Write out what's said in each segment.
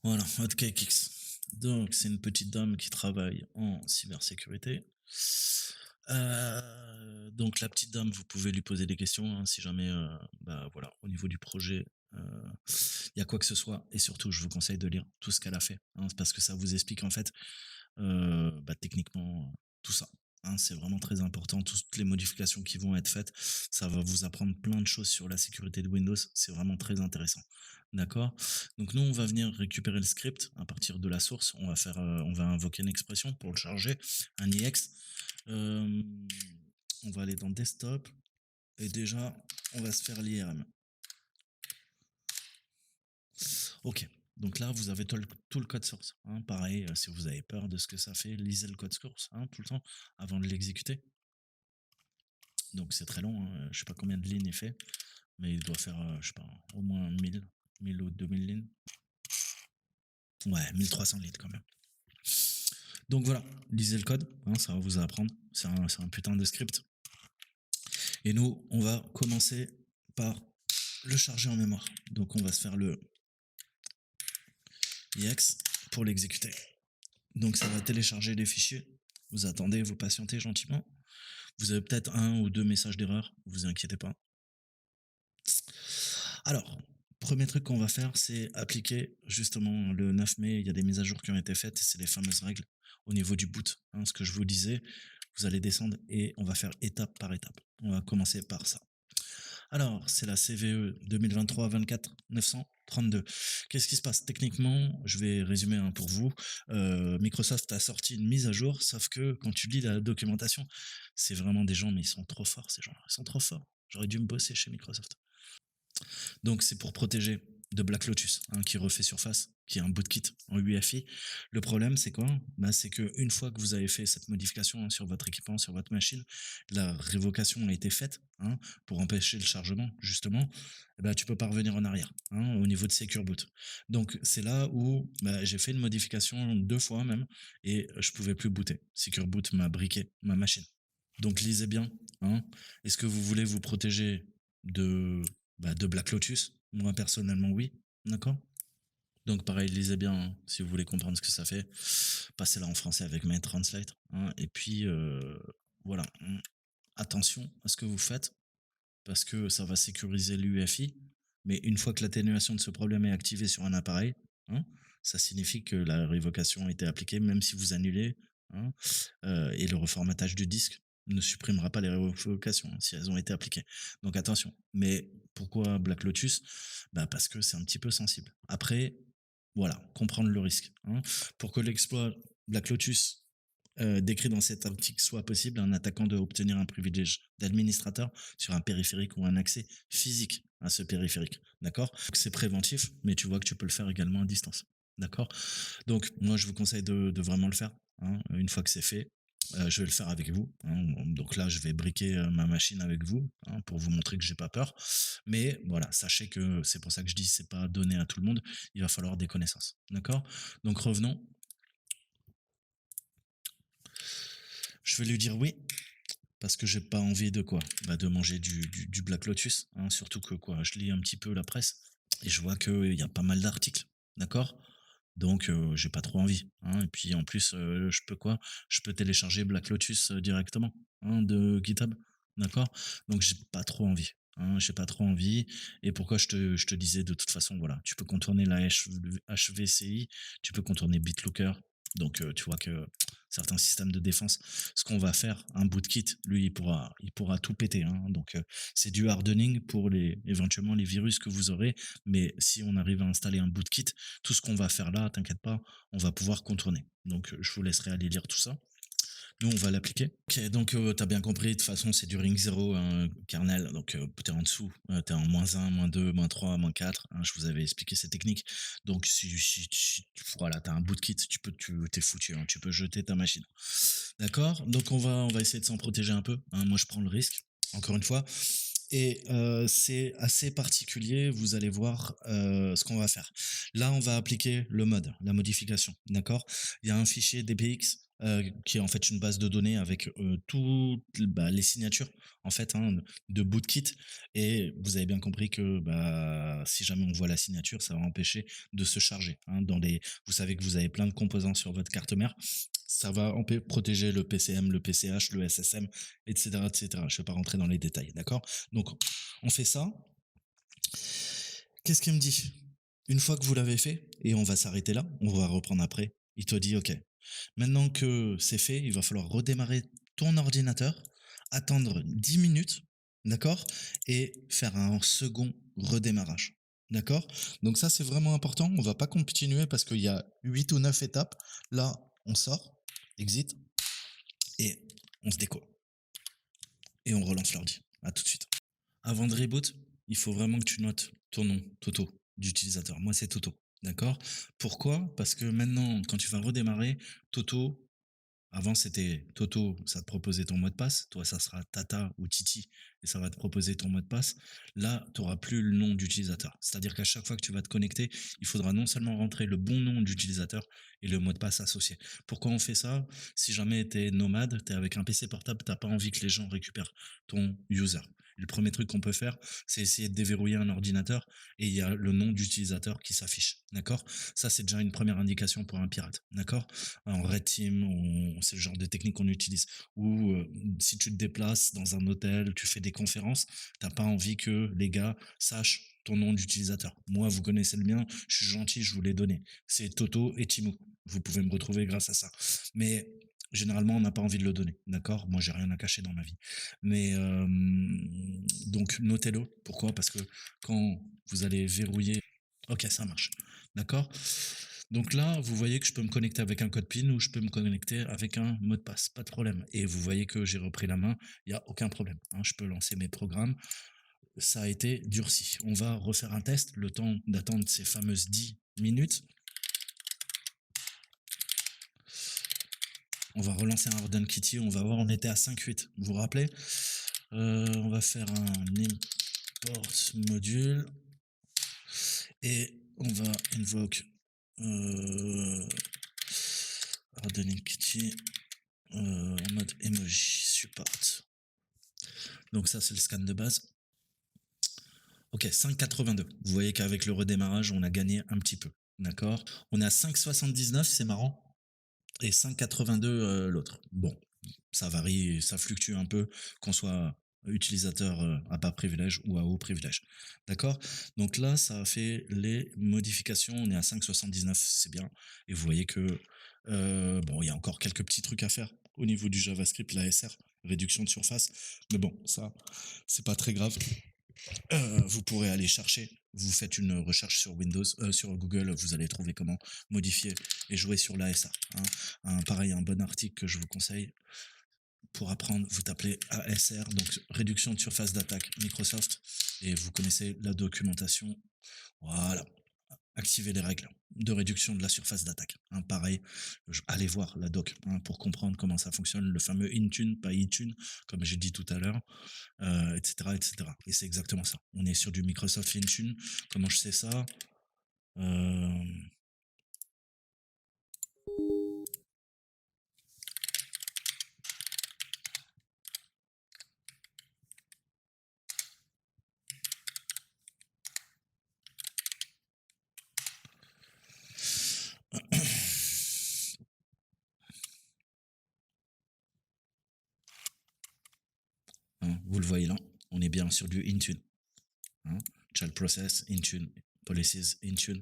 Voilà, HotCakeX. Donc, c'est une petite dame qui travaille en cybersécurité. Donc, la petite dame, vous pouvez lui poser des questions hein, si jamais, bah voilà, au niveau du projet, il y a quoi que ce soit. Et surtout, je vous conseille de lire tout ce qu'elle a fait, hein, parce que ça vous explique en fait, bah, techniquement, tout ça. Hein, c'est vraiment très important, toutes les modifications qui vont être faites, ça va vous apprendre plein de choses sur la sécurité de Windows. C'est vraiment très intéressant. D'accord. Donc nous, on va venir récupérer le script à partir de la source. On va invoquer une expression pour le charger, un IX. Euh, on va aller dans Desktop et déjà, on va se faire l'IRM. Ok. Donc là, vous avez tout le code source. Hein. Pareil, si vous avez peur de ce que ça fait, lisez le code source hein, tout le temps avant de l'exécuter. Donc c'est très long. Hein. Je sais pas combien de lignes il fait, mais il doit faire, je sais pas, au moins 1000 ou 2000 lignes. Ouais, 1300 lignes quand même. Donc voilà, lisez le code, hein, ça va vous apprendre. C'est un putain de script. Et nous, on va commencer par le charger en mémoire. Donc on va se faire le IX pour l'exécuter. Donc ça va télécharger les fichiers. Vous attendez, vous patientez gentiment. Vous avez peut-être un ou deux messages d'erreur, vous inquiétez pas. Alors, premier truc qu'on va faire, c'est appliquer justement le 9 mai. Il y a des mises à jour qui ont été faites. C'est les fameuses règles au niveau du boot. Hein, ce que je vous disais, vous allez descendre et on va faire étape par étape. On va commencer par ça. Alors, c'est la CVE 2023-24-932. Qu'est-ce qui se passe techniquement? Je vais résumer pour vous. Microsoft a sorti une mise à jour, sauf que quand tu lis la documentation, c'est vraiment des gens, mais ils sont trop forts, ces gens. Ils sont trop forts. J'aurais dû me bosser chez Microsoft. Donc c'est pour protéger de Black Lotus, hein, qui refait surface, qui est un bootkit en UEFI. Le problème, c'est quoi? Bah, c'est qu'une fois que vous avez fait cette modification hein, sur votre équipement, sur votre machine, la révocation a été faite hein, pour empêcher le chargement, justement. Bah, tu peux pas revenir en arrière hein, au niveau de Secure Boot. Donc c'est là où bah, j'ai fait une modification 2 fois même et je pouvais plus booter. Secure Boot m'a briqué ma machine. Donc lisez bien. Hein. Est-ce que vous voulez vous protéger de de Black Lotus? Moi, personnellement, oui. D'accord. Donc, pareil, lisez bien hein, si vous voulez comprendre ce que ça fait. Passez-la en français avec Main Translate. Hein, et puis, voilà. Attention à ce que vous faites parce que ça va sécuriser l'UEFI. Mais une fois que l'atténuation de ce problème est activée sur un appareil, hein, ça signifie que la révocation a été appliquée, même si vous annulez. Hein, et le reformatage du disque ne supprimera pas les révocations hein, si elles ont été appliquées. Donc attention. Mais pourquoi Black Lotus? Bah parce que c'est un petit peu sensible. Après, voilà, comprendre le risque. Hein. Pour que l'exploit Black Lotus décrit dans cet article soit possible, un attaquant doit obtenir un privilège d'administrateur sur un périphérique ou un accès physique à ce périphérique. D'accord. C'est préventif, mais tu vois que tu peux le faire également à distance. D'accord. Donc, moi, je vous conseille de vraiment le faire. Hein. Une fois que c'est fait, je vais le faire avec vous. Hein. Donc là, je vais briquer ma machine avec vous hein, pour vous montrer que j'ai pas peur. Mais voilà, sachez que c'est pour ça que je dis c'est pas donné à tout le monde. Il va falloir des connaissances. D'accord. Donc revenons. Je vais lui dire oui parce que j'ai pas envie de quoi de manger du Black Lotus. Hein. Surtout que quoi, je lis un petit peu la presse et je vois qu'il y a pas mal d'articles. D'accord. Donc, j'ai pas trop envie. Hein. Et puis en plus, je peux quoi? Je peux télécharger Black Lotus directement hein, de GitHub. D'accord. Donc j'ai pas trop envie. Hein, j'ai pas trop envie. Et pourquoi je te disais de toute façon, voilà, tu peux contourner la HVCI, tu peux contourner BitLooker. Donc tu vois que certains systèmes de défense, ce qu'on va faire, un bootkit, lui, il pourra tout péter. Hein. Donc c'est du hardening pour éventuellement les virus que vous aurez. Mais si on arrive à installer un bootkit, tout ce qu'on va faire là, t'inquiète pas, on va pouvoir contourner. Donc je vous laisserai aller lire tout ça. Nous, on va l'appliquer. Ok, donc tu as bien compris, de toute façon, c'est du ring 0, hein, kernel, donc tu es en dessous, tu es en -1, -2, -3, -4, hein, je vous avais expliqué ces techniques. Donc voilà, tu as un bootkit, tu es foutu, hein, tu peux jeter ta machine. D'accord. Donc on va essayer de s'en protéger un peu. Hein. Moi, je prends le risque, encore une fois. Et c'est assez particulier, vous allez voir ce qu'on va faire. Là, on va appliquer le mode, la modification, d'accord. Il y a un fichier DPX qui est en fait une base de données avec, toutes les signatures en fait, hein, de bootkit et vous avez bien compris que, si jamais on voit la signature, ça va empêcher de se charger, hein, vous savez que vous avez plein de composants sur votre carte mère, ça va protéger le PCM, le PCH, le SSM, et cetera, et cetera. Je ne vais pas rentrer dans les détails, d'accord? Donc on fait ça. Qu'est-ce qu'il me dit? Une fois que vous l'avez fait, et on va s'arrêter là, on va reprendre après, il te dit: «OK, maintenant que c'est fait, il va falloir redémarrer ton ordinateur, attendre 10 minutes, d'accord? Et faire un second redémarrage, d'accord? Donc ça, c'est vraiment important. On va pas continuer parce qu'il y a 8 ou 9 étapes. Là, on sort, exit, et on se déco. Et on relance l'ordi. À tout de suite. Avant de reboot, il faut vraiment que tu notes ton nom, Toto, d'utilisateur. Moi, c'est Toto. D'accord? Pourquoi? Parce que maintenant, quand tu vas redémarrer, Toto, avant, c'était Toto, ça te proposait ton mot de passe. Toi, ça sera Tata ou Titi et ça va te proposer ton mot de passe. Là, tu n'auras plus le nom d'utilisateur. C'est-à-dire qu'à chaque fois que tu vas te connecter, il faudra non seulement rentrer le bon nom d'utilisateur et le mot de passe associé. Pourquoi on fait ça? Si jamais tu es nomade, tu es avec un PC portable, tu n'as pas envie que les gens récupèrent ton user. Et le premier truc qu'on peut faire, c'est essayer de déverrouiller un ordinateur et il y a le nom d'utilisateur qui s'affiche. D'accord? Ça, c'est déjà une première indication pour un pirate. D'accord? En Red Team, c'est le genre de technique qu'on utilise. Ou si tu te déplaces dans un hôtel, tu fais des conférences, t'as pas envie que les gars sachent ton nom d'utilisateur. Moi, vous connaissez le mien, je suis gentil, je vous l'ai donné. C'est Toto et Timou. Vous pouvez me retrouver grâce à ça. Mais généralement, on n'a pas envie de le donner. D'accord? Moi, j'ai rien à cacher dans ma vie. Mais donc, notez-le. Pourquoi? Parce que quand vous allez verrouiller. Ok, ça marche. D'accord? Donc là, vous voyez que je peux me connecter avec un code PIN ou je peux me connecter avec un mot de passe, pas de problème. Et vous voyez que j'ai repris la main, il n'y a aucun problème, hein. Je peux lancer mes programmes, ça a été durci. On va refaire un test, le temps d'attendre ces fameuses 10 minutes. On va relancer un Harden Kitty, on va voir, on était à 5.8, vous vous rappelez? On va faire un import module et on va invoke Hardening Kitty en mode emoji support. Donc ça, c'est le scan de base. Ok, 5,82. Vous voyez qu'avec le redémarrage, on a gagné un petit peu. D'accord? On est à 5,79, c'est marrant. Et 5,82 l'autre. Bon, ça varie, ça fluctue un peu, qu'on soit utilisateur à bas privilège ou à haut privilège. D'accord? Donc là, ça a fait les modifications. On est à 5,79, c'est bien. Et vous voyez que, bon, il y a encore quelques petits trucs à faire au niveau du JavaScript, l'ASR, réduction de surface. Mais bon, ça, c'est pas très grave. Vous pourrez aller chercher. Vous faites une recherche sur Windows, sur Google, vous allez trouver comment modifier et jouer sur l'ASR, hein. Pareil, un bon article que je vous conseille pour apprendre, vous tapez ASR, donc réduction de surface d'attaque Microsoft, et vous connaissez la documentation. Voilà. Activer les règles de réduction de la surface d'attaque, hein. Pareil, allez voir la doc, hein, pour comprendre comment ça fonctionne, le fameux Intune, pas iTunes, comme j'ai dit tout à l'heure, etc., etc. Et c'est exactement ça. On est sur du Microsoft Intune. Comment je sais ça? Euh, hein, vous le voyez là, on est bien sur du Intune, hein. Child Process, Intune, Policies, Intune.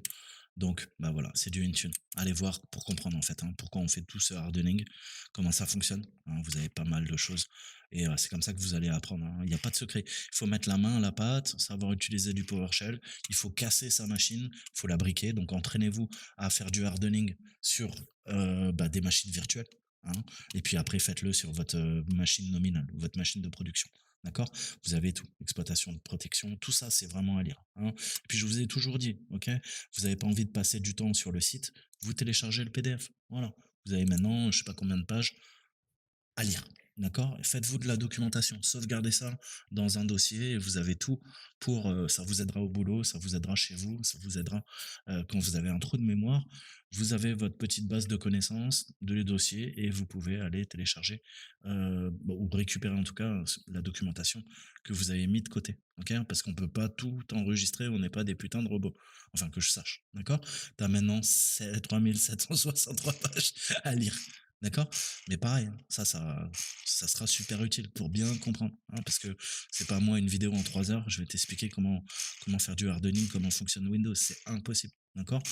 Donc, voilà, c'est du Intune. Allez voir pour comprendre en fait, hein, pourquoi on fait tout ce hardening, comment ça fonctionne, hein. Vous avez pas mal de choses et c'est comme ça que vous allez apprendre, hein. Il n'y a pas de secret. Il faut mettre la main à la pâte, savoir utiliser du PowerShell. Il faut casser sa machine, il faut la briquer. Donc, entraînez-vous à faire du hardening sur des machines virtuelles, hein. Et puis après, faites-le sur votre machine nominale, votre machine de production. D'accord? Vous avez tout. Exploitation de protection, tout ça, c'est vraiment à lire, hein. Et puis je vous ai toujours dit, ok? Vous n'avez pas envie de passer du temps sur le site, vous téléchargez le PDF. Voilà. Vous avez maintenant, je sais pas combien de pages à lire. d'accord? Faites-vous de la documentation, sauvegardez ça dans un dossier et vous avez tout pour, ça vous aidera au boulot, ça vous aidera chez vous, ça vous aidera, quand vous avez un trou de mémoire. Vous avez votre petite base de connaissances, de dossiers et vous pouvez aller télécharger, ou récupérer en tout cas, la documentation que vous avez mis de côté, OK? Parce qu'on peut pas tout enregistrer, on n'est pas des putains de robots, enfin que je sache, d'accord? Tu as maintenant 3763 pages à lire, d'accord? Mais pareil, hein, ça sera super utile pour bien comprendre, hein, parce que c'est pas moi une vidéo en 3 heures, je vais t'expliquer comment faire du hardening, comment fonctionne Windows, c'est impossible, d'accord?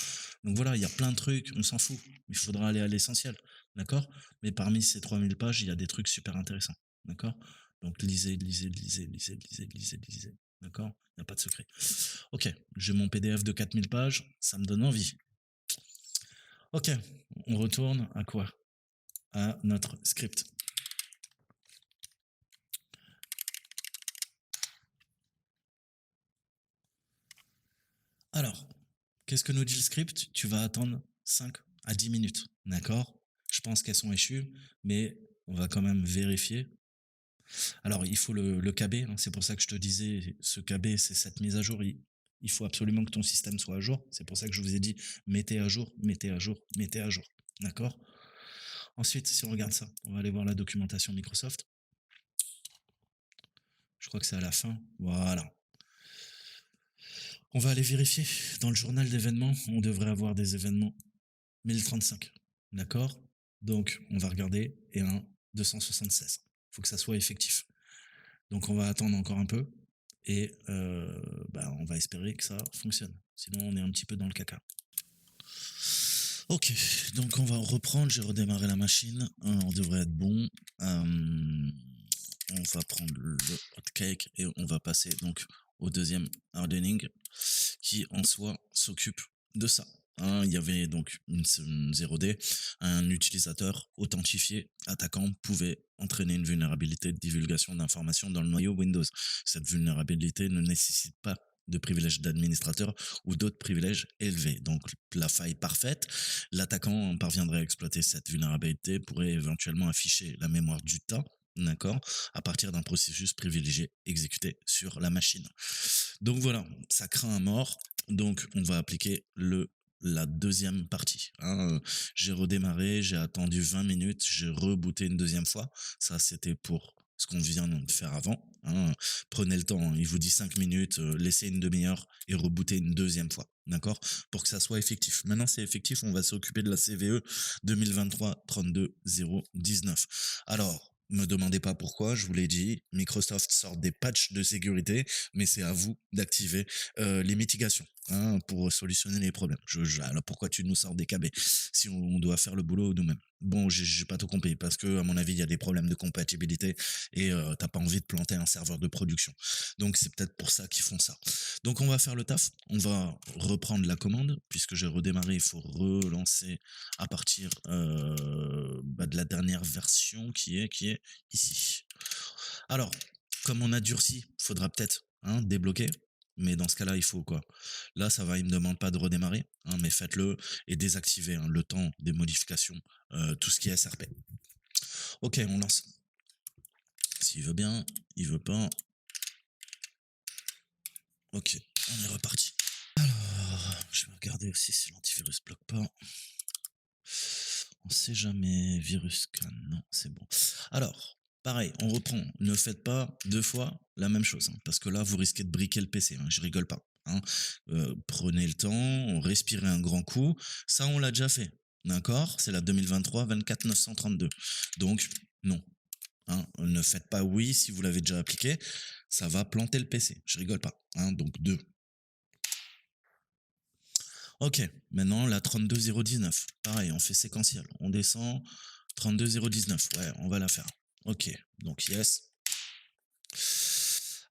Donc voilà, il y a plein de trucs, on s'en fout, il faudra aller à l'essentiel, d'accord? Mais parmi ces 3000 pages, il y a des trucs super intéressants, d'accord? Donc lisez, lisez, lisez, lisez, lisez, lisez, lisez, d'accord? Il n'y a pas de secret. Ok, j'ai mon PDF de 4000 pages, ça me donne envie. Ok, on retourne à quoi? À notre script. Alors, qu'est-ce que nous dit le script? Tu vas attendre 5 à 10 minutes, d'accord? Je pense qu'elles sont échues, mais on va quand même vérifier. Alors, il faut le KB, hein, c'est pour ça que je te disais, ce KB, c'est cette mise à jour. Il faut absolument que ton système soit à jour. C'est pour ça que je vous ai dit, mettez à jour, mettez à jour, mettez à jour. D'accord? Ensuite, si on regarde ça, on va aller voir la documentation Microsoft. Je crois que c'est à la fin. Voilà. On va aller vérifier. Dans le journal d'événements, on devrait avoir des événements 1035. D'accord? Donc, on va regarder et un 276. Il faut que ça soit effectif. Donc, on va attendre encore un peu et on va espérer que ça fonctionne. Sinon, on est un petit peu dans le caca. Ok, donc on va reprendre. J'ai redémarré la machine. On devrait être bon. On va prendre le hot cake et on va passer donc au deuxième hardening qui en soi s'occupe de ça. Hein, il y avait donc une 0D, un utilisateur authentifié attaquant pouvait entraîner une vulnérabilité de divulgation d'informations dans le noyau Windows. Cette vulnérabilité ne nécessite pas de privilèges d'administrateur ou d'autres privilèges élevés. Donc la faille parfaite, l'attaquant parviendrait à exploiter cette vulnérabilité, pourrait éventuellement afficher la mémoire du tas, d'accord, à partir d'un processus privilégié exécuté sur la machine. Donc voilà, ça craint à mort. Donc on va appliquer la deuxième partie, hein. J'ai redémarré, j'ai attendu 20 minutes, j'ai rebooté une deuxième fois. Ça, c'était pour ce qu'on vient de faire avant, hein. Prenez le temps, hein. Il vous dit 5 minutes, laissez une demi-heure et rebootez une deuxième fois, d'accord? Pour que ça soit effectif. Maintenant, c'est effectif, on va s'occuper de la CVE 2023-32-019. Alors, me demandez pas pourquoi, je vous l'ai dit, Microsoft sort des patchs de sécurité, mais c'est à vous d'activer les mitigations, hein, pour solutionner les problèmes. Alors pourquoi tu nous sors des KB si on doit faire le boulot nous-mêmes? Bon, j'ai pas tout compris parce que à mon avis il y a des problèmes de compatibilité et t'as pas envie de planter un serveur de production. Donc c'est peut-être pour ça qu'ils font ça. Donc on va faire le taf, on va reprendre la commande puisque j'ai redémarré, il faut relancer à partir de la dernière version qui est ici. Alors, comme on a durci, faudra peut-être, hein, débloquer. Mais dans ce cas-là, il faut quoi? Là, ça va, il me demande pas de redémarrer, hein, mais faites-le et désactivez, hein, le temps des modifications, tout ce qui est SRP. Ok, on lance. S'il veut bien, il veut pas. Ok, on est reparti. Alors, je vais regarder aussi si l'antivirus bloque pas. On sait jamais. Virus scan, non, c'est bon. Alors, pareil, on reprend. Ne faites pas 2 fois la même chose, hein, parce que là, vous risquez de briquer le PC, hein, je rigole pas, hein. Prenez le temps, respirez un grand coup. Ça, on l'a déjà fait, d'accord? C'est la 2023-24-932. Donc, non, hein, ne faites pas oui si vous l'avez déjà appliqué. Ça va planter le PC, je rigole pas, hein, donc 2. Ok, maintenant la 32019. Pareil, on fait séquentiel. On descend 32019. Ouais, on va la faire. Ok, donc yes.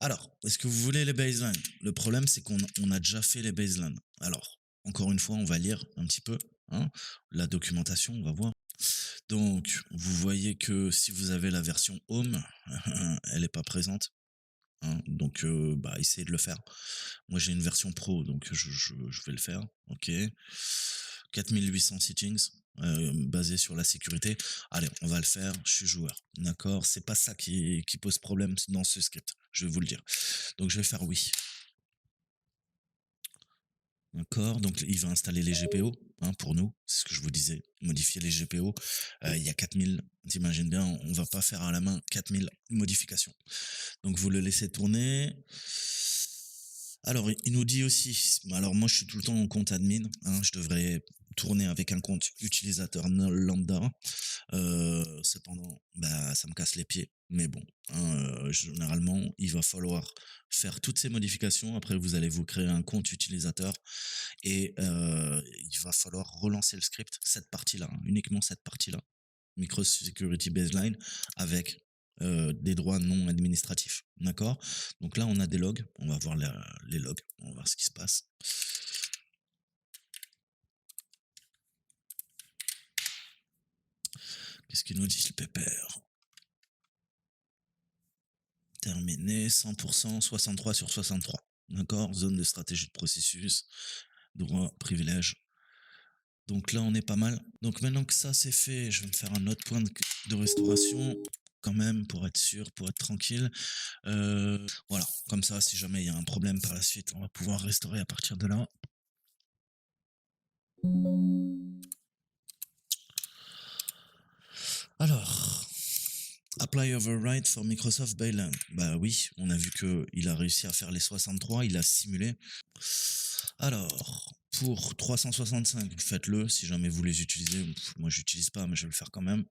Alors, est-ce que vous voulez les baselines? Le problème, c'est qu'on a déjà fait les baselines. Alors, encore une fois, on va lire un petit peu, hein, la documentation, on va voir. Donc, vous voyez que si vous avez la version Home, elle n'est pas présente, hein, donc essayez de le faire. Moi j'ai une version pro, donc je vais le faire. Ok. 4800 settings. basé sur la sécurité. Allez, on va le faire, je suis joueur. D'accord? C'est pas ça qui pose problème dans ce script, je vais vous le dire. Donc je vais faire oui. D'accord, donc il va installer les GPO, hein, pour nous, c'est ce que je vous disais, modifier les GPO. Il y a 4000, t'imagines bien, on va pas faire à la main 4000 modifications. Donc vous le laissez tourner. Alors il nous dit aussi, alors moi je suis tout le temps en compte admin, hein, je devrais tourner avec un compte utilisateur lambda. Cependant, bah, ça me casse les pieds. Mais bon, hein, généralement, il va falloir faire toutes ces modifications. Après, vous allez vous créer un compte utilisateur et il va falloir relancer le script, cette partie-là, hein, uniquement cette partie-là, Micro Security Baseline, avec des droits non administratifs. D'accord? Donc là, on a des logs. On va voir les logs. On va voir ce qui se passe. Qu'est-ce qu'il nous dit, le pépère? Terminé, 100%, 63 sur 63. D'accord? Zone de stratégie de processus, droit, privilège. Donc là, on est pas mal. Donc maintenant que ça c'est fait, je vais me faire un autre point de restauration quand même pour être sûr, pour être tranquille. Voilà, comme ça, si jamais il y a un problème par la suite, on va pouvoir restaurer à partir de là. Alors, apply override for Microsoft Bayland. Bah oui, on a vu qu'il a réussi à faire les 63, il a simulé. Alors, pour 365, faites-le si jamais vous les utilisez. Moi, j'utilise pas, mais je vais le faire quand même.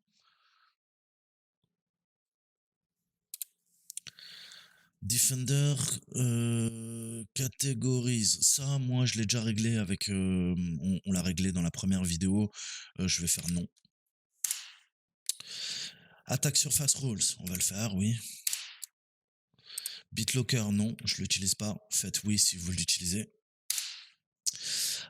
Defender catégorise. Ça, moi, je l'ai déjà réglé avec. On l'a réglé dans la première vidéo. Je vais faire non. Attaque surface rules. On va le faire, oui. BitLocker, non, je l'utilise pas. Faites oui si vous l'utilisez.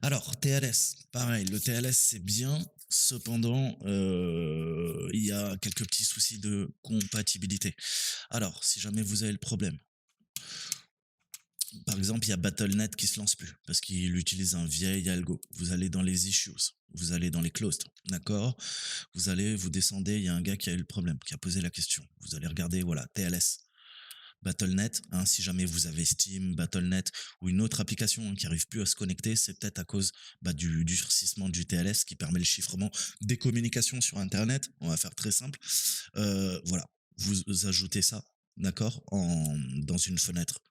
Alors, TLS, pareil, le TLS c'est bien, cependant, il y a quelques petits soucis de compatibilité. Alors, si jamais vous avez le problème, par exemple, il y a Battle.net qui se lance plus parce qu'il utilise un vieil algo. Vous allez dans les issues, vous allez dans les closed, d'accord? Vous descendez, il y a un gars qui a eu le problème, qui a posé la question. Vous allez regarder, voilà, TLS. Battle.net, hein, si jamais vous avez Steam, Battle.net ou une autre application, hein, qui n'arrive plus à se connecter, c'est peut-être à cause, bah, du durcissement du TLS qui permet le chiffrement des communications sur Internet. On va faire très simple. Voilà, vous ajoutez ça, d'accord, dans une fenêtre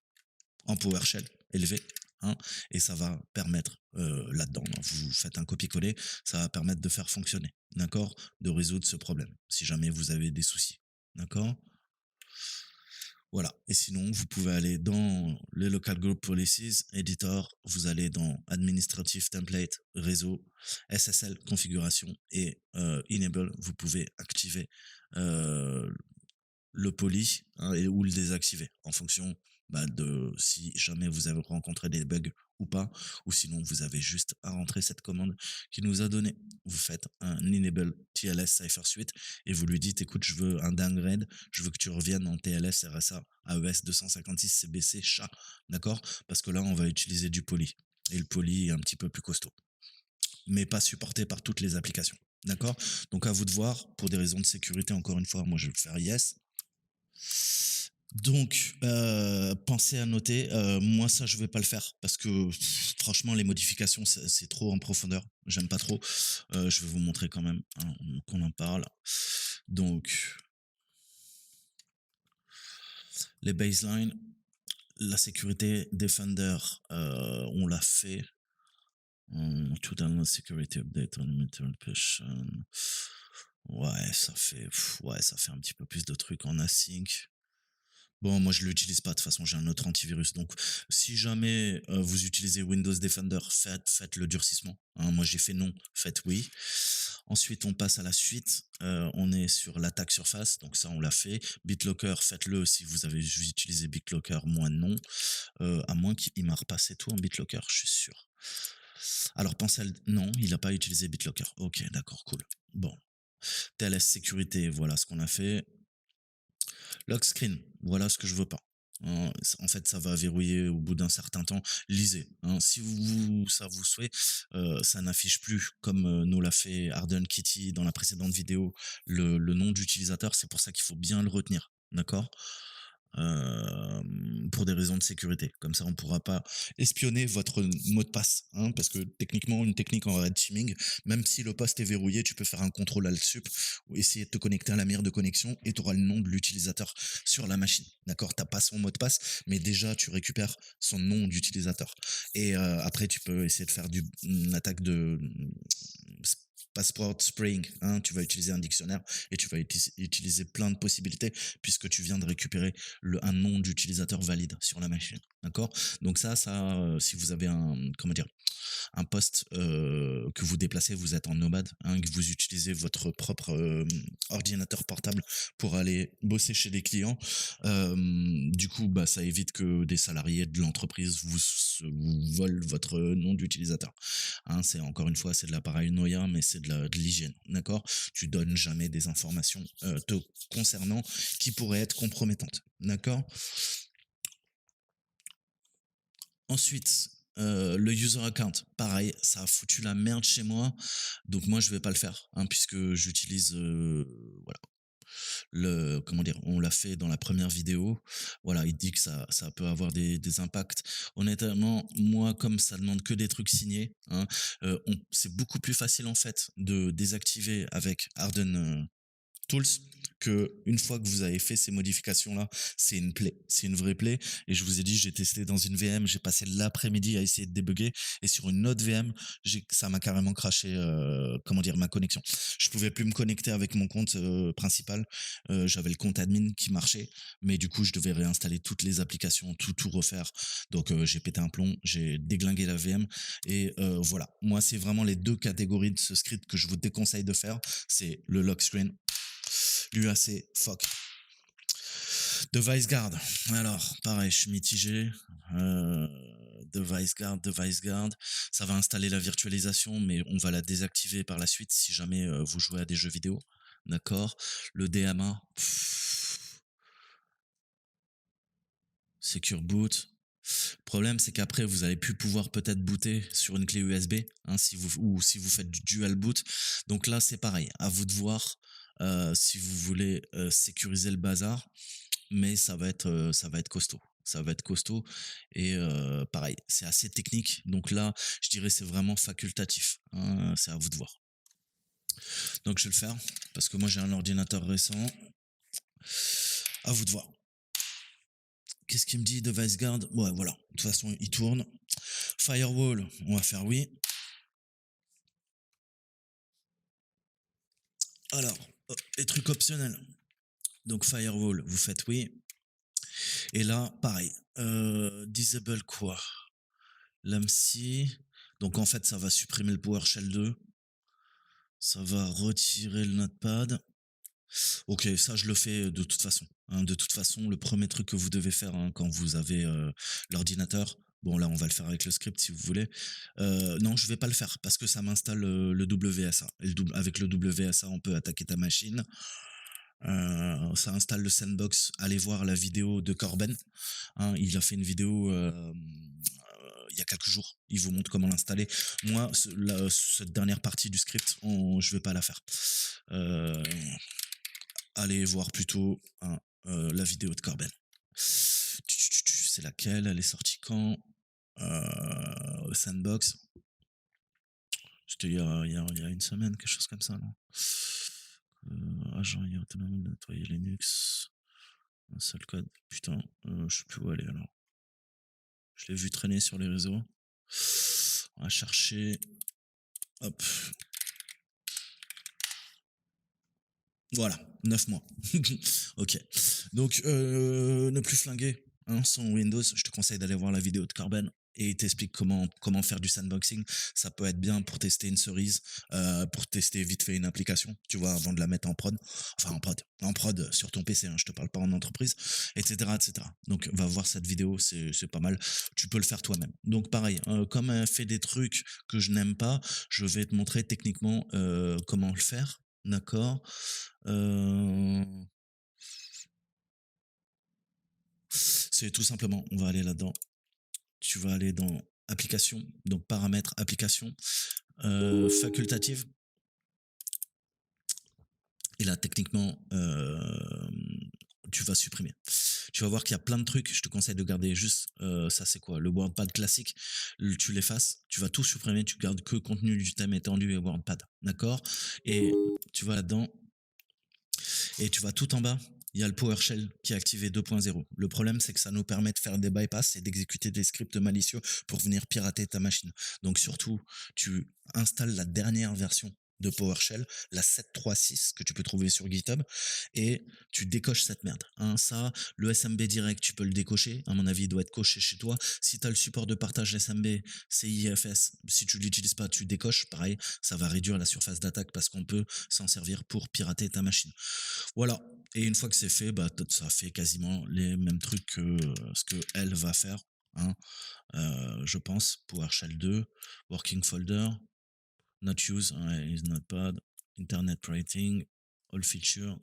en PowerShell élevé. Hein, et ça va permettre là-dedans, hein, vous faites un copier-coller, ça va permettre de faire fonctionner, d'accord, de résoudre ce problème, si jamais vous avez des soucis, d'accord. Voilà. Et sinon, vous pouvez aller dans le Local Group Policies, Editor, vous allez dans Administrative Template, Réseau, SSL, Configuration et Enable, vous pouvez activer euh, le poly, hein, ou le désactiver en fonction, bah, de si jamais vous avez rencontré des bugs ou pas, ou sinon vous avez juste à rentrer cette commande qui nous a donné. Vous faites un enable TLS Cypher Suite et vous lui dites écoute, je veux un downgrade, je veux que tu reviennes en TLS RSA AES 256 CBC chat, d'accord? Parce que là on va utiliser du poly et le poly est un petit peu plus costaud, mais pas supporté par toutes les applications. D'accord? Donc à vous de voir, pour des raisons de sécurité, encore une fois, moi je vais faire yes. Donc, pensez à noter. Moi, ça, je vais pas le faire parce que franchement, les modifications, c'est trop en profondeur. J'aime pas trop. Je vais vous montrer quand même, hein, qu'on en parle. Donc, les baselines, la sécurité Defender, on l'a fait. To download security update on mental patient. Ouais, ça fait un petit peu plus de trucs en async. Bon, moi je l'utilise pas, de toute façon j'ai un autre antivirus. Donc si jamais vous utilisez Windows Defender, faites le durcissement. Hein. Moi j'ai fait non, faites oui. Ensuite on passe à la suite, on est sur l'attaque surface, donc ça on l'a fait. BitLocker, faites-le si vous avez utilisé BitLocker, moi non. À moins qu'il m'a repassé tout en BitLocker, je suis sûr. Alors pensez à non, il n'a pas utilisé BitLocker. Ok, d'accord, cool. Bon. TLS sécurité, voilà ce qu'on a fait. Lock screen, voilà ce que je veux pas. En fait, ça va verrouiller au bout d'un certain temps. Lisez, hein. Si ça vous souhaite, ça n'affiche plus comme, nous l'a fait Arden Kitty dans la précédente vidéo, le nom d'utilisateur. C'est pour ça qu'il faut bien le retenir, d'accord? Pour des raisons de sécurité. Comme ça, on ne pourra pas espionner votre mot de passe, hein, parce que techniquement, une technique en red teaming, même si le poste est verrouillé, tu peux faire un contrôle alt sup ou essayer de te connecter à la mire de connexion et tu auras le nom de l'utilisateur sur la machine. D'accord? T'as pas son mot de passe, mais déjà tu récupères son nom d'utilisateur. Et après, tu peux essayer de faire une attaque de passport spraying, hein. Tu vas utiliser un dictionnaire et tu vas utiliser plein de possibilités puisque tu viens de récupérer un nom d'utilisateur valide sur la machine. D'accord? Donc ça, si vous avez comment dire, un poste que vous déplacez, vous êtes en nomade, hein, que vous utilisez votre propre ordinateur portable pour aller bosser chez des clients. Du coup, bah, ça évite que des salariés de l'entreprise vous volent votre nom d'utilisateur. Hein, c'est encore une fois, c'est de la paranoïa, mais c'est de l'hygiène, d'accord? Tu donnes jamais des informations te concernant qui pourraient être compromettantes, d'accord? Ensuite, le user account, pareil, ça a foutu la merde chez moi, donc moi je vais pas le faire, hein, puisque j'utilise, voilà, comment dire, on l'a fait dans la première vidéo. Voilà, il dit que ça peut avoir des impacts. Honnêtement, moi, comme ça demande que des trucs signés, hein, c'est beaucoup plus facile en fait de désactiver avec Arden Tools que une fois que vous avez fait ces modifications là, c'est une plaie, c'est une vraie plaie. Et je vous ai dit, j'ai testé dans une VM, j'ai passé l'après-midi à essayer de débugger, et sur une autre VM, ça m'a carrément craché, comment dire, ma connexion. Je pouvais plus me connecter avec mon compte principal. J'avais le compte admin qui marchait, mais du coup je devais réinstaller toutes les applications, tout refaire. Donc j'ai pété un plomb, j'ai déglingué la VM. Et voilà, moi c'est vraiment les deux catégories de ce script que je vous déconseille de faire. C'est le lock screen, l'UAC, fuck. Device Guard. Alors, pareil, je suis mitigé. Euh, Device Guard. Ça va installer la virtualisation, mais on va la désactiver par la suite si jamais vous jouez à des jeux vidéo. D'accord. Le DMA. Secure Boot. Le problème, c'est qu'après, vous allez plus pouvoir peut-être booter sur une clé USB, hein, ou si vous faites du dual boot. Donc là, c'est pareil. À vous de voir si vous voulez sécuriser le bazar, mais ça va être costaud. Ça va être costaud. Et pareil, c'est assez technique. Donc là, je dirais c'est vraiment facultatif, hein, c'est à vous de voir. Donc je vais le faire parce que moi j'ai un ordinateur récent. À vous de voir. Qu'est-ce qu'il me dit? Device Guard? Ouais, voilà. De toute façon, il tourne. Firewall, on va faire oui. Alors, les trucs optionnels. Donc Firewall, vous faites oui. Et là, pareil. Disable quoi? L'AMSI. Donc en fait, ça va supprimer le PowerShell 2. Ça va retirer le notepad. Ok, ça je le fais de toute façon, hein. De toute façon, le premier truc que vous devez faire, hein, quand vous avez l'ordinateur, bon là on va le faire avec le script si vous voulez. Non, je vais pas le faire parce que ça m'installe le WSA. Et avec le WSA, on peut attaquer ta machine. Ça installe le sandbox. Allez voir la vidéo de Corben, hein, il a fait une vidéo il y a quelques jours. Il vous montre comment l'installer. Moi, cette dernière partie du script, je vais pas la faire. Euh, Allez voir plutôt, hein, la vidéo de Corben. C'est laquelle? Elle est sortie quand? Sandbox. C'était il y a une semaine, quelque chose comme ça, non? Agent autonome de nettoyer Linux. Un seul code. Putain, je sais plus où aller alors. Je l'ai vu traîner sur les réseaux. On va chercher. Hop. Voilà, 9 mois. Ok. Donc, ne plus flinguer, hein, son Windows. Je te conseille d'aller voir la vidéo de Corben et il t'explique comment faire du sandboxing. Ça peut être bien pour tester une cerise, pour tester vite fait une application, tu vois, avant de la mettre en prod. Enfin, en prod sur ton PC, hein, je te parle pas en entreprise, etc., etc. Donc, va voir cette vidéo, c'est pas mal. Tu peux le faire toi-même. Donc, pareil, comme elle fait des trucs que je n'aime pas, je vais te montrer techniquement comment le faire. D'accord. C'est tout simplement, on va aller là-dedans. Tu vas aller dans application, donc paramètres, application, facultative. Et là, techniquement, tu vas supprimer. Tu vas voir qu'il y a plein de trucs. Je te conseille de garder juste, ça c'est quoi? Le WordPad classique. Tu l'effaces. Tu vas tout supprimer. Tu gardes que contenu du thème étendu et WordPad. D'accord? Et tu vas là-dedans et tu vas tout en bas. Il y a le PowerShell qui est activé 2.0. Le problème, c'est que ça nous permet de faire des bypass et d'exécuter des scripts malicieux pour venir pirater ta machine. Donc surtout, tu installes la dernière version de PowerShell, la 7.3.6 que tu peux trouver sur GitHub, et tu décoches cette merde. Hein, ça, le SMB direct, tu peux le décocher. À mon avis, il doit être coché chez toi. Si tu as le support de partage SMB, CIFS, si tu l'utilises pas, tu décoches. Pareil, ça va réduire la surface d'attaque parce qu'on peut s'en servir pour pirater ta machine. Voilà. Et une fois que c'est fait, bah, ça fait quasiment les mêmes trucs que ce que elle va faire. Hein. Je pense. PowerShell 2, Working Folder, Not Use, is not bad, Internet Rating, All Feature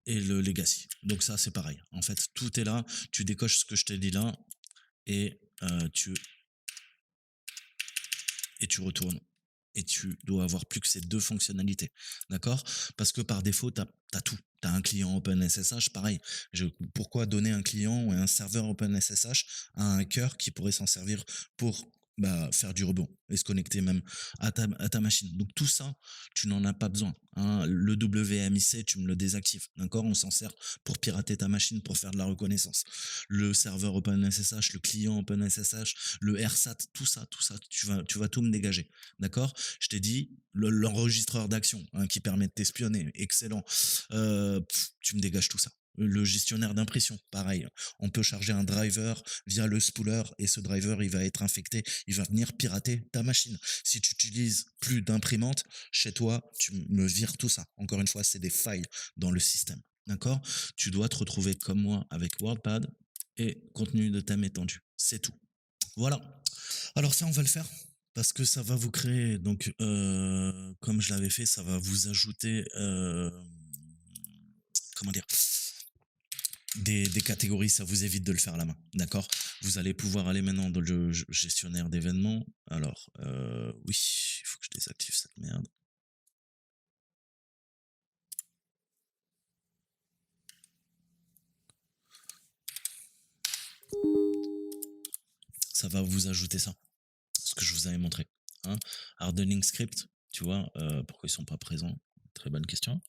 et le Legacy. Donc ça, c'est pareil. En fait, tout est là. Tu décoches ce que je t'ai dit là et tu retournes. Et tu dois avoir plus que ces deux fonctionnalités. D'accord? Parce que par défaut, tu as tout. Tu as un client OpenSSH, pareil. Pourquoi donner un client ou un serveur OpenSSH à un hacker qui pourrait s'en servir pour faire du rebond et se connecter même à ta machine. Donc tout ça, tu n'en as pas besoin. Hein. Le WMIC, tu me le désactives. D'accord? On s'en sert pour pirater ta machine, pour faire de la reconnaissance. Le serveur OpenSSH, le client OpenSSH, le RSAT, tout ça, tu vas tout me dégager. D'accord? Je t'ai dit, l'enregistreur d'action qui permet de t'espionner, excellent. Tu me dégages tout ça. Le gestionnaire d'impression, pareil. On peut charger un driver via le spooler et ce driver, il va être infecté, il va venir pirater ta machine. Si tu utilises plus d'imprimante chez toi, tu me vires tout ça. Encore une fois, c'est des failles dans le système. D'accord? Tu dois te retrouver comme moi avec WordPad et contenu de thème étendu. C'est tout. Voilà. Alors ça, on va le faire parce que ça va vous créer, donc comme je l'avais fait, ça va vous ajouter, comment dire, des catégories, ça vous évite de le faire à la main, d'accord? Vous allez pouvoir aller maintenant dans le gestionnaire d'événements. Alors, oui, il faut que je désactive cette merde. Ça va vous ajouter ça, ce que je vous avais montré. Hein. Hardening script, tu vois, pourquoi ils sont pas présents? Très bonne question.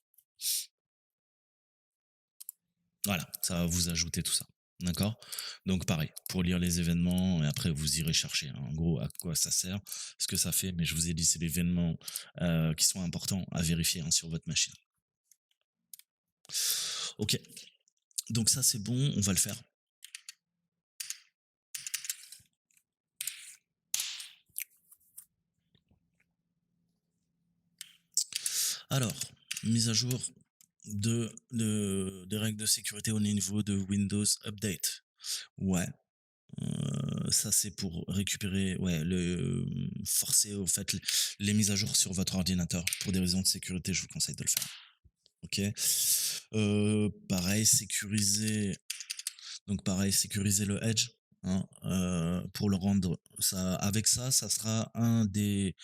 Voilà, ça va vous ajouter tout ça. D'accord? Donc pareil, pour lire les événements, et après vous irez chercher hein, en gros à quoi ça sert, ce que ça fait, mais je vous ai dit c'est les événements qui sont importants à vérifier hein, sur votre machine. Ok, donc ça c'est bon, on va le faire. Alors, mise à jour des règles de sécurité au niveau de Windows Update. Ouais, ça c'est pour récupérer, ouais, forcer au fait les mises à jour sur votre ordinateur. Pour des raisons de sécurité, je vous conseille de le faire. Ok. Pareil, sécuriser le Edge. Hein, pour le rendre ça avec ça sera un des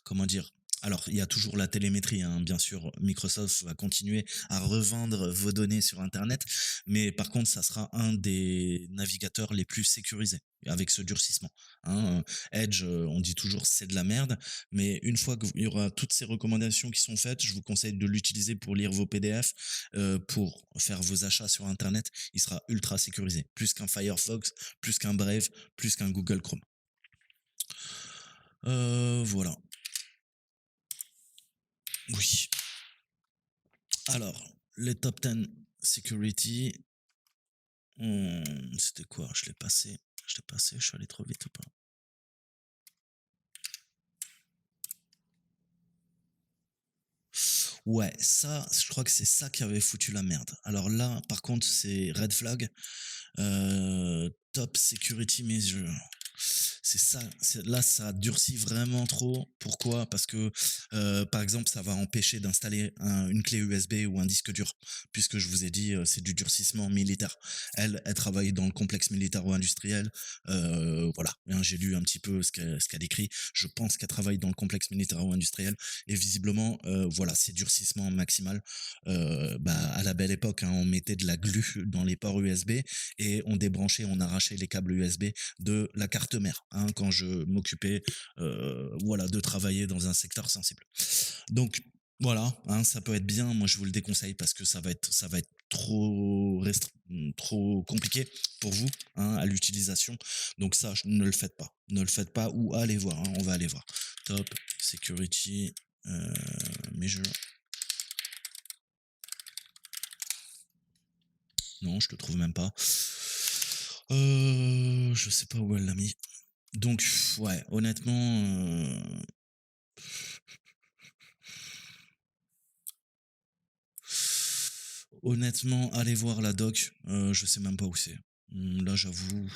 comment dire alors il y a toujours la télémétrie hein, bien sûr Microsoft va continuer à revendre vos données sur internet mais par contre ça sera un des navigateurs les plus sécurisés avec ce durcissement hein. Edge on dit toujours c'est de la merde mais une fois qu'il y aura toutes ces recommandations qui sont faites je vous conseille de l'utiliser pour lire vos PDF pour faire vos achats sur internet il sera ultra sécurisé plus qu'un Firefox plus qu'un Brave plus qu'un Google Chrome voilà oui alors les top 10 security c'était quoi je suis allé trop vite ou pas ouais ça je crois que c'est ça qui avait foutu la merde alors là par contre c'est red flag top security measure C'est ça, là, ça durcit vraiment trop. Pourquoi? Parce que, par exemple, ça va empêcher d'installer une clé USB ou un disque dur, puisque je vous ai dit, c'est du durcissement militaire. Elle travaille dans le complexe militaro-industriel, voilà, hein, j'ai lu un petit peu ce qu'elle écrit. Je pense qu'elle travaille dans le complexe militaro-industriel et visiblement, voilà, c'est durcissement maximal. Bah, à la belle époque, hein, on mettait de la glu dans les ports USB et on débranchait, on arrachait les câbles USB de la carte mère, hein, quand je m'occupais, voilà, de travailler dans un secteur sensible. Donc voilà, hein, ça peut être bien. Moi, je vous le déconseille parce que ça va être trop compliqué pour vous, hein, à l'utilisation. Donc ça, ne le faites pas. Ne le faites pas ou allez voir, hein, on va aller voir. Top security measure. Non, je te trouve même pas. Je sais pas où elle l'a mis. Donc, ouais, honnêtement, honnêtement, allez voir la doc. Je sais même pas où c'est. Là, j'avoue,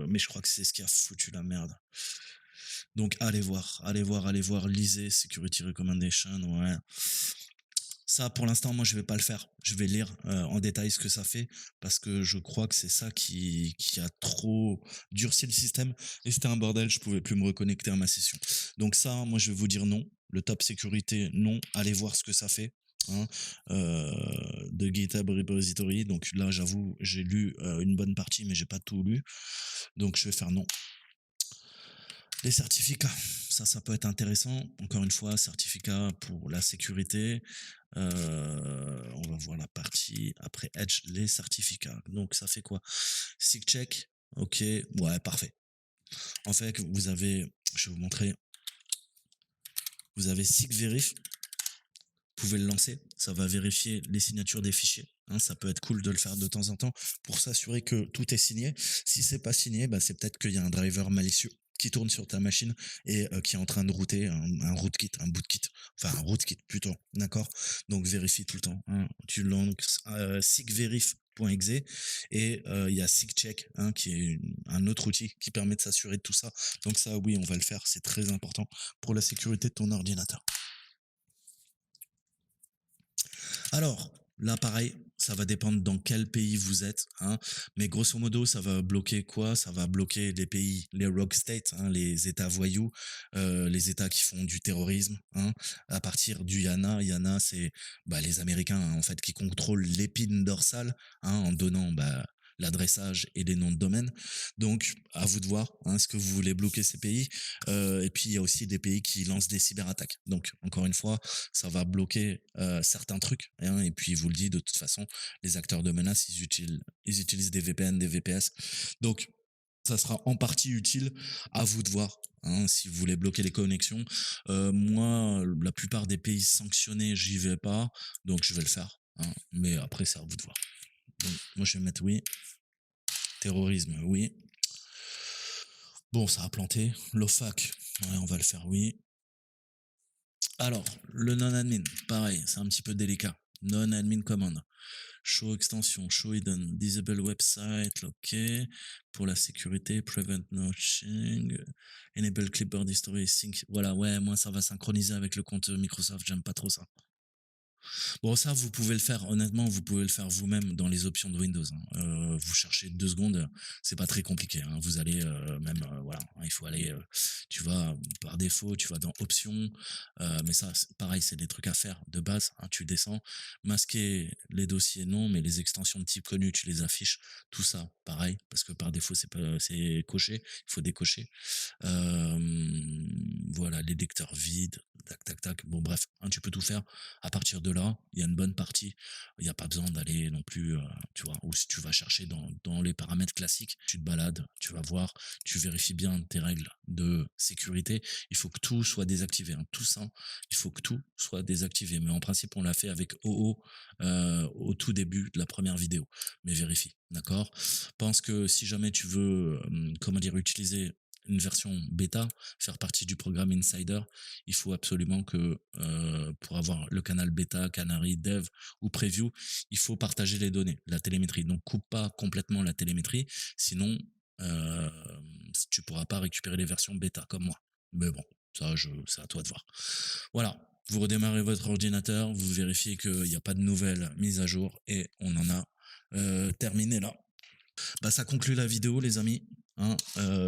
mais je crois que c'est ce qui a foutu la merde. Donc, allez voir, allez voir, allez voir, lisez Security Recommendation, ouais. Ça, pour l'instant, moi, je vais pas le faire. Je vais lire en détail ce que ça fait parce que je crois que c'est ça qui a trop durci le système et c'était un bordel. Je pouvais plus me reconnecter à ma session. Donc ça, moi, je vais vous dire non. Le top sécurité, non. Allez voir ce que ça fait. Hein, de GitHub Repository. Donc là, j'avoue, j'ai lu une bonne partie, mais j'ai pas tout lu. Donc je vais faire non. Les certificats, ça peut être intéressant. Encore une fois, certificat pour la sécurité. On va voir la partie après Edge, les certificats. Donc ça fait quoi? SigCheck, ok, ouais, parfait. En fait, je vais vous montrer, vous avez SigVerif, vous pouvez le lancer, ça va vérifier les signatures des fichiers. Hein, ça peut être cool de le faire de temps en temps pour s'assurer que tout est signé. Si c'est pas signé, bah, c'est peut-être qu'il y a un driver malicieux qui tourne sur ta machine et qui est en train de router un rootkit, un bootkit, enfin un rootkit plutôt, d'accord. Donc vérifie tout le temps. Hein. Tu lances sigverif.exe et il y a SigCheck, hein, qui est un autre outil qui permet de s'assurer de tout ça. Donc ça, oui, on va le faire, c'est très important pour la sécurité de ton ordinateur. Alors, là, pareil, ça va dépendre dans quel pays vous êtes, hein, mais grosso modo, ça va bloquer quoi? Ça va bloquer les pays, les rogue states, hein, les États voyous, les États qui font du terrorisme, hein, à partir du YANA. YANA, c'est bah, les Américains, hein, en fait, qui contrôlent l'épine dorsale, hein, en donnant bah, l'adressage et les noms de domaine. Donc, à vous de voir, hein, est-ce que vous voulez bloquer ces pays? Et puis, il y a aussi des pays qui lancent des cyberattaques. Donc, encore une fois, ça va bloquer certains trucs, hein, et puis, il vous le dit, de toute façon, les acteurs de menace, ils utilisent des VPN, des VPS. Donc, ça sera en partie utile, à vous de voir. Hein, si vous voulez bloquer les connexions. Moi, la plupart des pays sanctionnés, j'y vais pas, donc je vais le faire. Hein, mais après, c'est à vous de voir. Donc, moi, je vais mettre oui. Terrorisme, oui. Bon, ça a planté. L'OFAC, ouais, on va le faire oui. Alors, le non-admin, pareil, c'est un petit peu délicat. Non-admin command. Show extension, show hidden, disable website, ok. Pour la sécurité, prevent notching, enable clipboard history sync. Voilà, ouais, moi ça va synchroniser avec le compte Microsoft, j'aime pas trop ça. Bon, ça, vous pouvez le faire, honnêtement, vous pouvez le faire vous-même dans les options de Windows. Hein. Vous cherchez 2 secondes, c'est pas très compliqué. Hein. Vous allez même, voilà, hein, il faut aller, tu vas par défaut, tu vas dans options, mais ça, pareil, c'est des trucs à faire de base. Hein, tu descends, masquer les dossiers, non, mais les extensions de type connu, tu les affiches. Tout ça, pareil, parce que par défaut, c'est coché, il faut décocher. Voilà, les lecteurs vides, tac, tac, tac. Bon, bref, hein, tu peux tout faire. À partir de là, il y a une bonne partie. Il n'y a pas besoin d'aller non plus, tu vois, ou si tu vas chercher dans les paramètres classiques, tu te balades, tu vas voir, tu vérifies bien tes règles de sécurité. Il faut que tout soit désactivé. Hein. Tout ça, il faut que tout soit désactivé. Mais en principe, on l'a fait avec OO au tout début de la première vidéo. Mais vérifie, d'accord? Pense que si jamais tu veux, comment dire, utiliser une version bêta, faire partie du programme Insider, il faut absolument que pour avoir le canal bêta, Canary, Dev ou Preview, il faut partager les données, la télémétrie. Donc coupe pas complètement la télémétrie, sinon euh, tu pourras pas récupérer les versions bêta comme moi. Mais bon, ça, c'est à toi de voir. Voilà. Vous redémarrez votre ordinateur, vous vérifiez qu'il n'y a pas de nouvelles mises à jour et on en a terminé là. Bah, ça conclut la vidéo, les amis. Hein,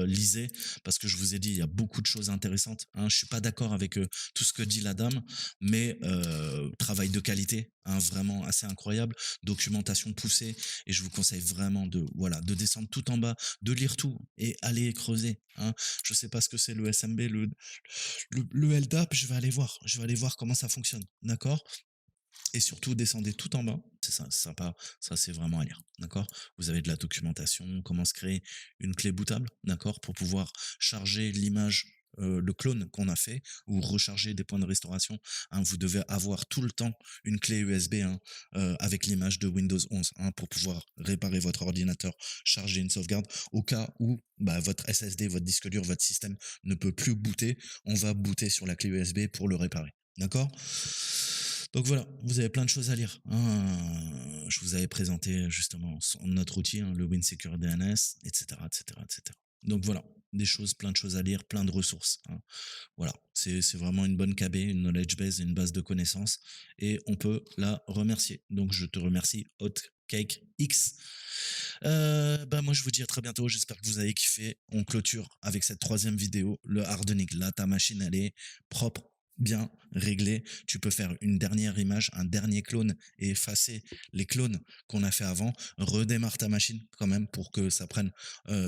lisez, parce que je vous ai dit, il y a beaucoup de choses intéressantes. Hein. Je suis pas d'accord avec tout ce que dit la dame, mais travail de qualité, hein, vraiment assez incroyable, documentation poussée, et je vous conseille vraiment de voilà de descendre tout en bas, de lire tout et aller creuser. Hein. Je sais pas ce que c'est le SMB, le LDAP, je vais aller voir comment ça fonctionne, d'accord? Et surtout, descendez tout en bas. C'est ça, c'est sympa. Ça, c'est vraiment à lire. D'accord? Vous avez de la documentation, comment se créer une clé bootable, d'accord? Pour pouvoir charger l'image, le clone qu'on a fait, ou recharger des points de restauration. Hein, vous devez avoir tout le temps une clé USB, hein, avec l'image de Windows 11, hein, pour pouvoir réparer votre ordinateur, charger une sauvegarde. Au cas où bah, votre SSD, votre disque dur, votre système ne peut plus booter, on va booter sur la clé USB pour le réparer. D'accord? Donc voilà, vous avez plein de choses à lire. Hein. Je vous avais présenté justement notre outil, hein, le WinSecure DNS, etc., etc., etc. Donc voilà, des choses, plein de choses à lire, plein de ressources. Hein. Voilà, c'est vraiment une bonne KB, une knowledge base, une base de connaissances, et on peut la remercier. Donc je te remercie, Hotcake X. Bah moi je vous dis à très bientôt, j'espère que vous avez kiffé. On clôture avec cette troisième vidéo, le hardening. Là ta machine elle est propre, bien réglée. Tu peux faire une dernière image, un dernier clone et effacer les clones qu'on a fait avant. Redémarre ta machine quand même pour que ça prenne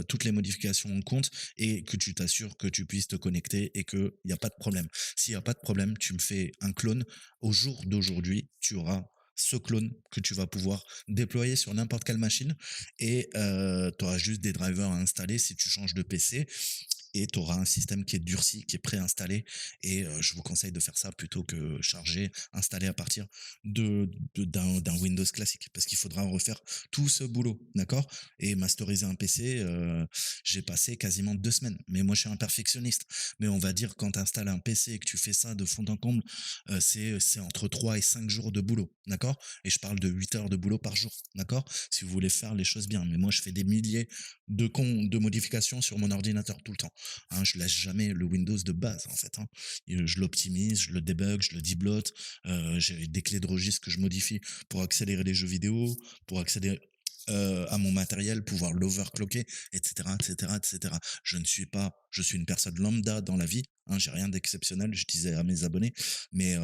toutes les modifications en compte et que tu t'assures que tu puisses te connecter et qu'il n'y a pas de problème. S'il n'y a pas de problème, tu me fais un clone. Au jour d'aujourd'hui, tu auras ce clone que tu vas pouvoir déployer sur n'importe quelle machine et tu auras juste des drivers à installer si tu changes de PC et tu auras un système qui est durci, qui est préinstallé et je vous conseille de faire ça plutôt que charger, installer à partir d'un Windows classique parce qu'il faudra refaire tout ce boulot, d'accord? Et masteriser un PC, j'ai passé quasiment 2 semaines. Mais moi, je suis un perfectionniste. Mais on va dire quand tu installes un PC et que tu fais ça de fond en comble, c'est entre 3 et 5 jours de boulot, d'accord? Et je parle de 8 heures de boulot par jour, d'accord? Si vous voulez faire les choses bien. Mais moi, je fais des milliers de modifications sur mon ordinateur tout le temps. Hein, je laisse jamais le Windows de base, en fait. Hein. Et je l'optimise, je le débug, je le deblotte. J'ai des clés de registre que je modifie pour accélérer les jeux vidéo, pour accéder à mon matériel, pouvoir l'overclocker, etc., etc., etc. Je suis une personne lambda dans la vie, hein, j'ai rien d'exceptionnel, je disais à mes abonnés, mais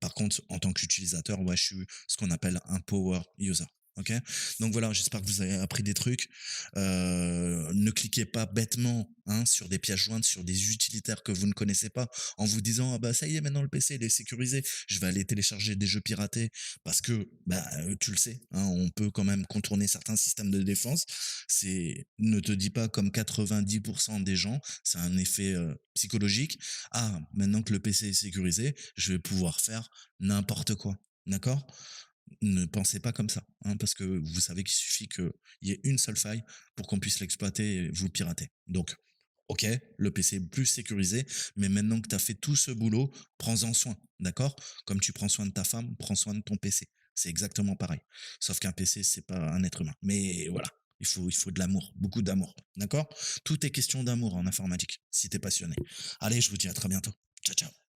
par contre, en tant qu'utilisateur, ouais, je suis ce qu'on appelle un power user. Ok, donc voilà, j'espère que vous avez appris des trucs. Ne cliquez pas bêtement hein, sur des pièces jointes, sur des utilitaires que vous ne connaissez pas, en vous disant ah bah ça y est, maintenant le PC il est sécurisé, je vais aller télécharger des jeux piratés parce que bah tu le sais, hein, on peut quand même contourner certains systèmes de défense. C'est ne te dis pas comme 90% des gens, c'est un effet psychologique. Ah, maintenant que le PC est sécurisé, je vais pouvoir faire n'importe quoi. D'accord? Ne pensez pas comme ça, hein, parce que vous savez qu'il suffit qu'il y ait une seule faille pour qu'on puisse l'exploiter et vous le pirater. Donc, ok, le PC est plus sécurisé, mais maintenant que tu as fait tout ce boulot, prends-en soin, d'accord? Comme tu prends soin de ta femme, prends soin de ton PC. C'est exactement pareil. Sauf qu'un PC, c'est pas un être humain. Mais voilà, il faut de l'amour, beaucoup d'amour, d'accord? Tout est question d'amour en informatique, si tu es passionné. Allez, je vous dis à très bientôt. Ciao, ciao.